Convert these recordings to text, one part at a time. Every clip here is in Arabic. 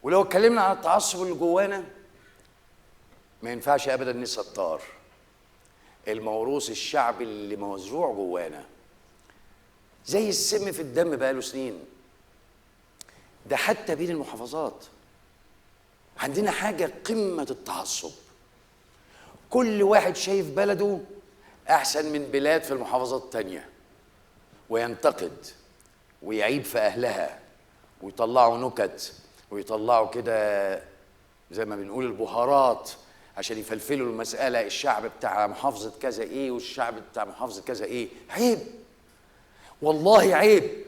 ولو اتكلمنا عن التعصب اللي جوانا ما ينفعش ابدا ننسى الطار، الموروث الشعبي اللي مزروع جوانا زي السم في الدم بقاله سنين. ده حتى بين المحافظات عندنا حاجة قمة التعصب، كل واحد شايف بلده أحسن من بلاد في المحافظات التانية، وينتقد ويعيب في أهلها ويطلعوا نكت ويطلعوا كده زي ما بنقول البهارات عشان يفلفلوا المسألة. الشعب بتاع محافظة كذا إيه والشعب بتاع محافظة كذا إيه. عيب، والله عيب،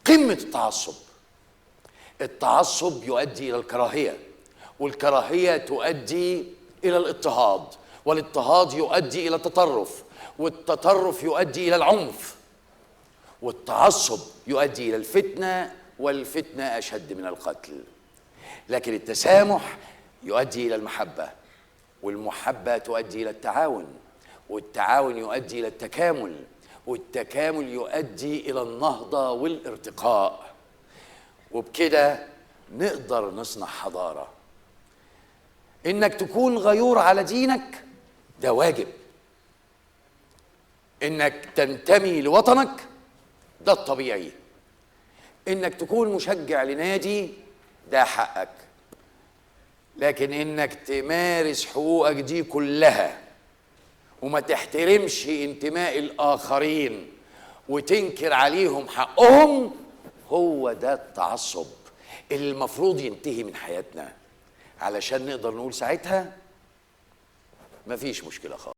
قمة التعصب. التعصب يؤدي إلى الكراهية، والكراهية تؤدي إلى الاضطهاد، والاضطهاد يؤدي إلى التطرف، والتطرف يؤدي إلى العنف، والتعصب يؤدي إلى الفتنة، والفتنة أشد من القتل. لكن التسامح يؤدي إلى المحبة، والمحبة تؤدي إلى التعاون، والتعاون يؤدي إلى التكامل، والتكامل يؤدي إلى النهضة والارتقاء. وبكده نقدر نصنع حضارة. إنك تكون غيور على دينك ده واجب، إنك تنتمي لوطنك ده الطبيعي، إنك تكون مشجع لنادي ده حقك، لكن إنك تمارس حقوقك دي كلها وما تحترمش انتماء الآخرين وتنكر عليهم حقهم، هو ده التعصب اللي المفروض ينتهي من حياتنا، علشان نقدر نقول ساعتها مفيش مشكلة خالص.